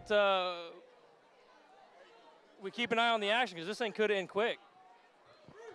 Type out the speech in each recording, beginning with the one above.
that we keep an eye on the action because this thing could end quick.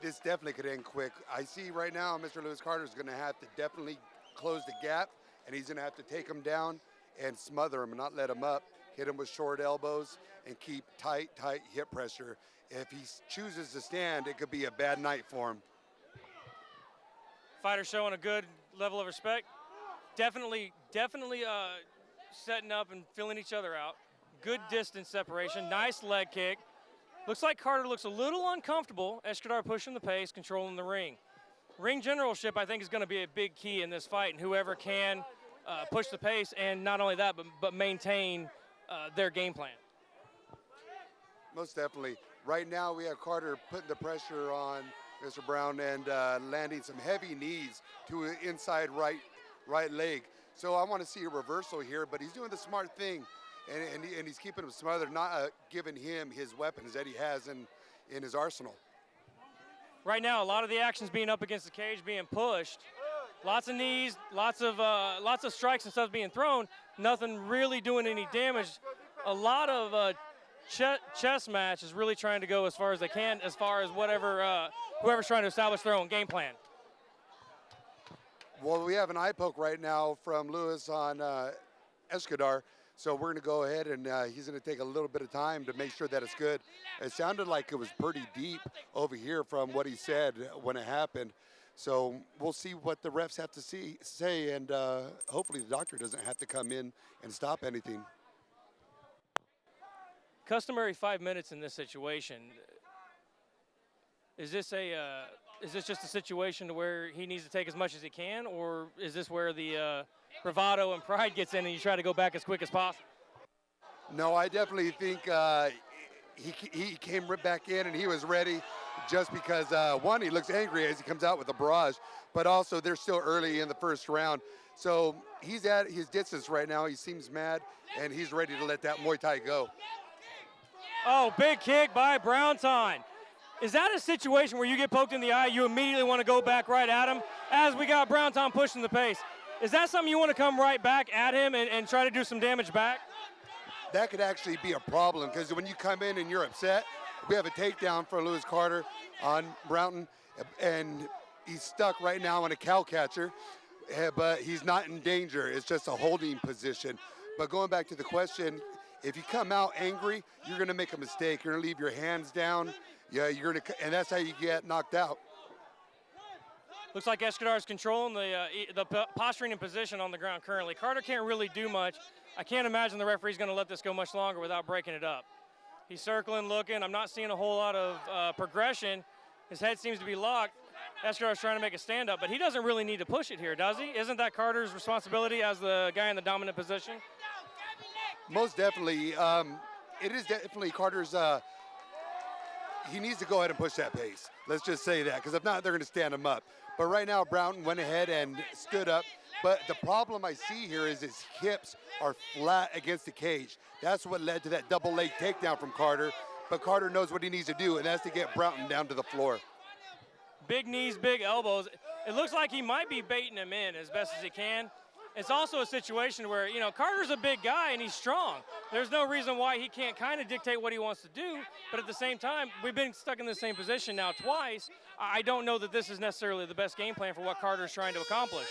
This definitely could end quick. I see right now Mr. Lewis Carter is going to have to definitely close the gap, and he's going to have to take him down and smother him and not let him up, hit him with short elbows, and keep tight hip pressure. If he chooses to stand, it could be a bad night for him. Fighter showing a good level of respect. Definitely setting up and filling each other out. Good distance separation, nice leg kick. Looks like Carter looks a little uncomfortable. Esh'Chadar pushing the pace, controlling the ring. Ring generalship, I think, is going to be a big key in this fight, and whoever can push the pace, and not only that, but maintain their game plan. Most definitely. Right now, we have Carter putting the pressure on Mr. Brown and landing some heavy knees to an inside right leg. So I want to see a reversal here, but he's doing the smart thing, and he's keeping him smothered, not giving him his weapons that he has in his arsenal. Right now, a lot of the action's being up against the cage, being pushed. Lots of knees, lots of strikes and stuff being thrown. Nothing really doing any damage. A lot of chess match is really trying to go as far as they can, as far as whoever's trying to establish their own game plan. Well, we have an eye poke right now from Lewis on Esh'Chadar, so we're going to go ahead and he's going to take a little bit of time to make sure that it's good. It sounded like it was pretty deep over here from what he said when it happened. So we'll see what the refs have to say, and hopefully the doctor doesn't have to come in and stop anything. Customary 5 minutes in this situation. Is this just a situation to where he needs to take as much as he can, or is this where the bravado and pride gets in and you try to go back as quick as possible? No, I definitely think he came right back in and he was ready, just because one, he looks angry as he comes out with a barrage, but also they're still early in the first round. So he's at his distance right now. He seems mad, and he's ready to let that Muay Thai go. Oh, big kick by Brownton. Is that a situation where you get poked in the eye, you immediately want to go back right at him? As we got Brownton pushing the pace. Is that something you want to come right back at him and try to do some damage back? That could actually be a problem, because when you come in and you're upset, we have a takedown for Lewis Carter on Brownton, and he's stuck right now in a cow catcher, but he's not in danger. It's just a holding position. But going back to the question, if you come out angry, you're going to make a mistake. You're going to leave your hands down. Yeah, and that's how you get knocked out. Looks like Esh'Chadar is controlling the posturing and position on the ground currently. Carter can't really do much. I can't imagine the referee's going to let this go much longer without breaking it up. He's circling, looking. I'm not seeing a whole lot of progression. His head seems to be locked. Esh'Chadar's trying to make a stand-up, but he doesn't really need to push it here, does he? Isn't that Carter's responsibility as the guy in the dominant position? Most definitely. It is definitely Carter's. He needs to go ahead and push that pace. Let's just say that, because if not, they're going to stand him up. But right now, Brownton went ahead and stood up. But the problem I see here is his hips are flat against the cage. That's what led to that double leg takedown from Carter. But Carter knows what he needs to do, and that's to get Brownton down to the floor. Big knees, big elbows. It looks like he might be baiting him in as best as he can. It's also a situation where, Carter's a big guy and he's strong. There's no reason why he can't kind of dictate what he wants to do, but at the same time, we've been stuck in the same position now twice. I don't know that this is necessarily the best game plan for what Carter's trying to accomplish.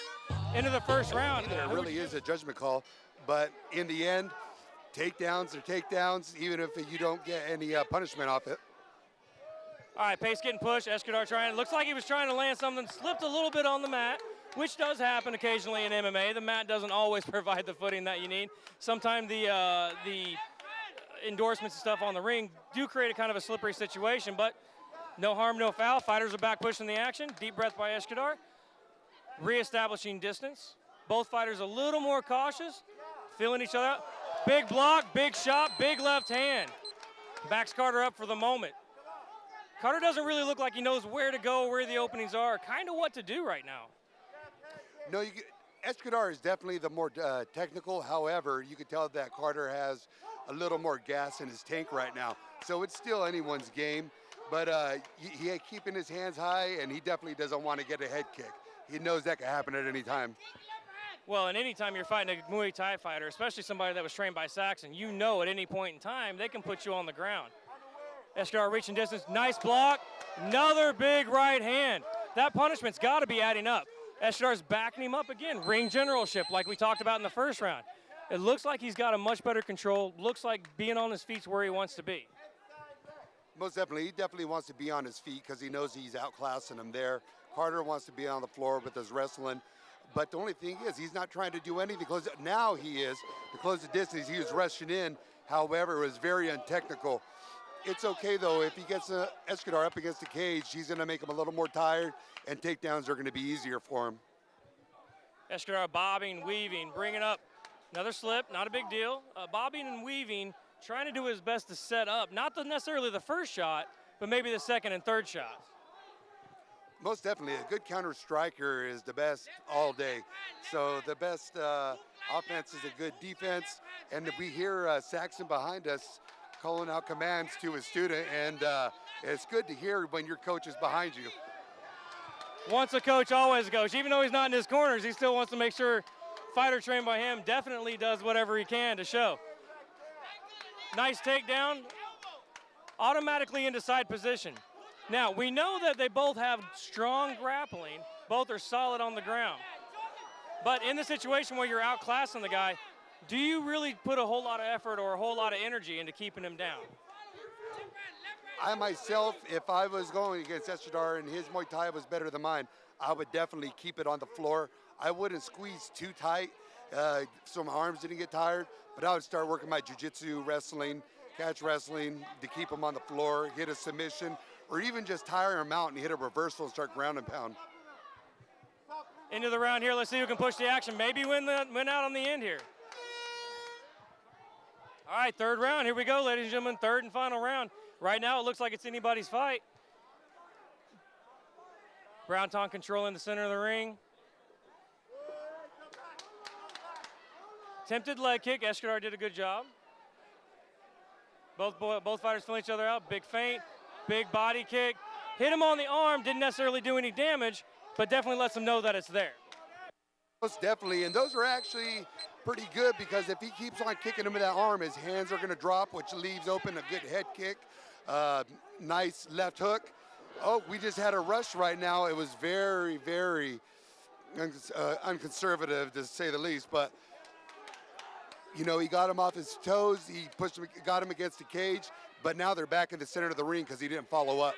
Into the first round. It really is a judgment call, but in the end, takedowns are takedowns, even if you don't get any punishment off it. All right, pace getting pushed. Esh'Chadar trying. Looks like he was trying to land something, slipped a little bit on the mat, which does happen occasionally in MMA. The mat doesn't always provide the footing that you need. Sometimes the endorsements and stuff on the ring do create a kind of a slippery situation, but no harm, no foul. Fighters are back pushing the action. Deep breath by Esh'Chadar. Reestablishing distance. Both fighters a little more cautious, feeling each other out. Big block, big shot, big left hand. Backs Carter up for the moment. Carter doesn't really look like he knows where to go, where the openings are, kind of what to do right now. No, Esh'Chadar is definitely the more technical. However, you can tell that Carter has a little more gas in his tank right now. So it's still anyone's game, but he keeping his hands high, and he definitely doesn't want to get a head kick. He knows that can happen at any time. Well, and anytime you're fighting a Muay Thai fighter, especially somebody that was trained by Saxon, you know at any point in time they can put you on the ground. Esh'Chadar reaching distance, nice block, another big right hand. That punishment's got to be adding up. Esh'Chadar's backing him up again, ring generalship like we talked about in the first round. It looks like he's got a much better control, looks like being on his feet's where he wants to be. Most definitely, he definitely wants to be on his feet because he knows he's outclassing him there. Carter wants to be on the floor with his wrestling. But the only thing is, he's not trying to do anything. Now he is. To close the distance, he was rushing in. However, it was very untechnical. It's okay, though. If he gets Esh'Chadar up against the cage, he's going to make him a little more tired, and takedowns are going to be easier for him. Esh'Chadar bobbing, weaving, bringing up. Another slip, not a big deal. Bobbing and weaving, trying to do his best to set up, not necessarily the first shot, but maybe the second and third shot. Most definitely, a good counter striker is the best all day. So the best offense is a good defense. And we hear Saxon behind us calling out commands to his student, and it's good to hear when your coach is behind you. Once a coach, always a coach. Even though he's not in his corners, he still wants to make sure fighter trained by him definitely does whatever he can to show. Nice takedown, automatically into side position. Now, we know that they both have strong grappling. Both are solid on the ground. But in the situation where you're outclassing the guy, do you really put a whole lot of effort or a whole lot of energy into keeping him down? I myself, if I was going against Esh'Chadar and his Muay Thai was better than mine, I would definitely keep it on the floor. I wouldn't squeeze too tight so my arms didn't get tired, but I would start working my jiu-jitsu, wrestling, catch wrestling to keep him on the floor, hit a submission, or even just tire him out and hit a reversal and start ground and pound. Into the round here, let's see who can push the action. Maybe win out on the end here. All right, third round, here we go, ladies and gentlemen, third and final round. Right now, it looks like it's anybody's fight. Brownton controlling the center of the ring. Attempted leg kick, Esh'Chadar did a good job. Both fighters fill each other out, big feint, big body kick. Hit him on the arm, didn't necessarily do any damage, but definitely lets him know that it's there. Most definitely, and those are actually pretty good because if he keeps on kicking him with that arm, his hands are going to drop, which leaves open a good head kick. Nice left hook. Oh, we just had a rush right now. It was very, very unconservative, to say the least, but you know, he got him off his toes. He pushed him, got him against the cage, but now they're back in the center of the ring because he didn't follow up.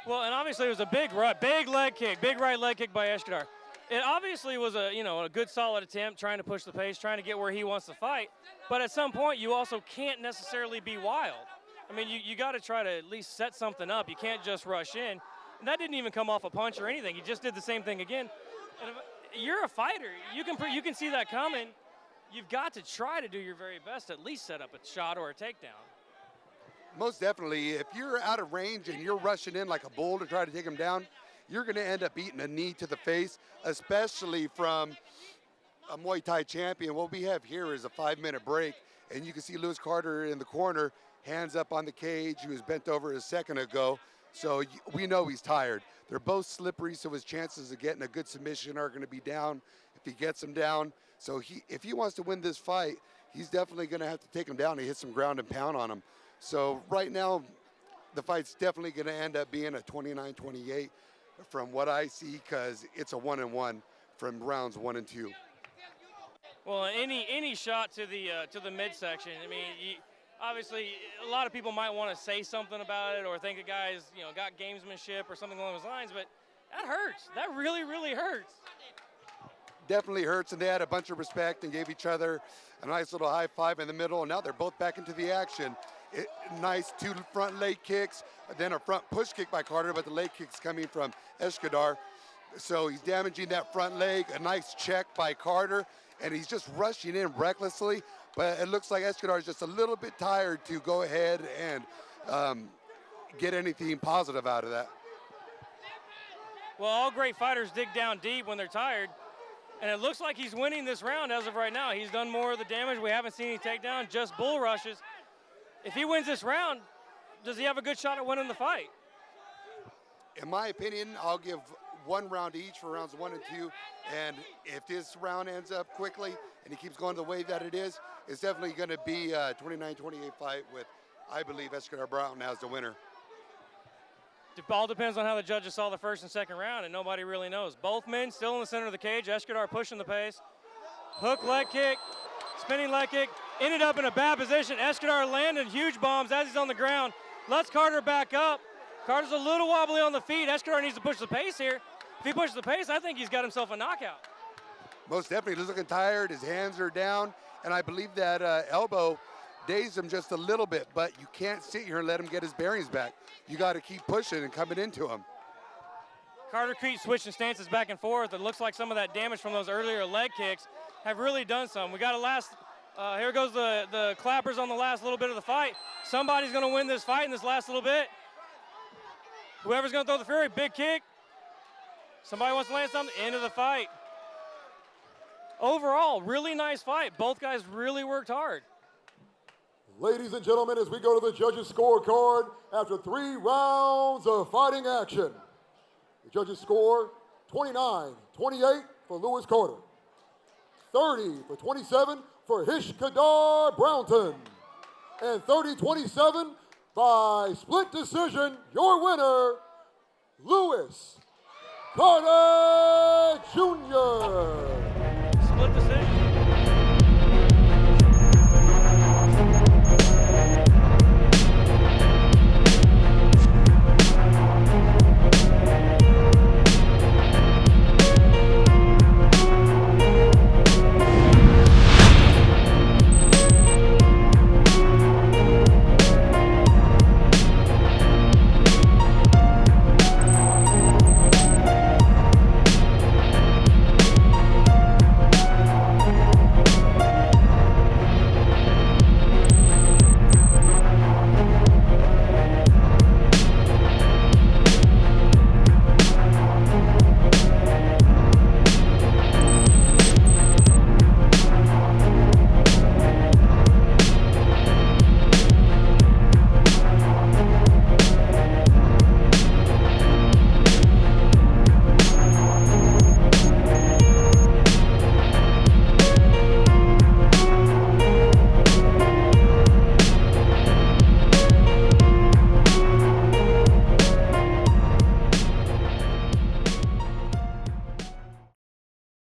Well, and obviously it was a big leg kick, big right leg kick by Esh'Chadar. It obviously was a good solid attempt, trying to push the pace, trying to get where he wants to fight. But at some point, you also can't necessarily be wild. I mean, you got to try to at least set something up. You can't just rush in. And that didn't even come off a punch or anything. He just did the same thing again. And if you're a fighter, you can see that coming. You've got to try to do your very best to at least set up a shot or a takedown. Most definitely. If you're out of range and you're rushing in like a bull to try to take him down, you're going to end up eating a knee to the face, especially from a Muay Thai champion. What we have here is a 5-minute break, and you can see Lewis Carter in the corner, hands up on the cage. He was bent over a second ago, so we know he's tired. They're both slippery, so his chances of getting a good submission are going to be down if he gets him down. So if he wants to win this fight, he's definitely going to have to take him down and hit some ground and pound on him. So right now, the fight's definitely going to end up being a 29-28 from what I see, because it's a 1-1 from rounds 1 and 2. Well, any shot to the midsection, I mean, obviously a lot of people might want to say something about it or think the guy's got gamesmanship or something along those lines, but that hurts. That really, really hurts. Definitely hurts, and they had a bunch of respect and gave each other a nice little high five in the middle, and now they're both back into the action. Nice 2 front leg kicks, then a front push kick by Carter, but the leg kick's coming from Esh'Chadar. So he's damaging that front leg, a nice check by Carter, and he's just rushing in recklessly, but it looks like Esh'Chadar is just a little bit tired to go ahead and get anything positive out of that. Well, all great fighters dig down deep when they're tired. And it looks like he's winning this round as of right now. He's done more of the damage. We haven't seen any takedown, just bull rushes. If he wins this round, does he have a good shot at winning the fight? In my opinion, I'll give 1 round each for rounds 1 and 2. And if this round ends up quickly and he keeps going the way that it is, it's definitely going to be a 29-28 fight with, I believe, Esh'Chadar Brown as the winner. It all depends on how the judges saw the first and second round, and nobody really knows. Both men still in the center of the cage. Esh'Chadar pushing the pace. Hook leg kick, spinning leg kick, ended up in a bad position. Esh'Chadar landed huge bombs as he's on the ground. Lets Carter back up. Carter's a little wobbly on the feet. Esh'Chadar needs to push the pace here. If he pushes the pace, I think he's got himself a knockout. Most definitely. He's looking tired. His hands are down. And I believe that elbow dazed him just a little bit. But you can't sit here and let him get his bearings back. You got to keep pushing and coming into him. Carter keeps switching stances back and forth. It looks like some of that damage from those earlier leg kicks have really done some. We got a last, here goes the clappers on the last little bit of the fight. Somebody's going to win this fight in this last little bit. Whoever's going to throw the fury, big kick. Somebody wants to land something, end of the fight. Overall, really nice fight. Both guys really worked hard. Ladies and gentlemen, as we go to the judges' scorecard after 3 rounds of fighting action, the judges score 29-28 for Lewis Carter, 30-27 for Esh'Chadar Brownton, and 30-27 by split decision, your winner, Lewis Carter Jr.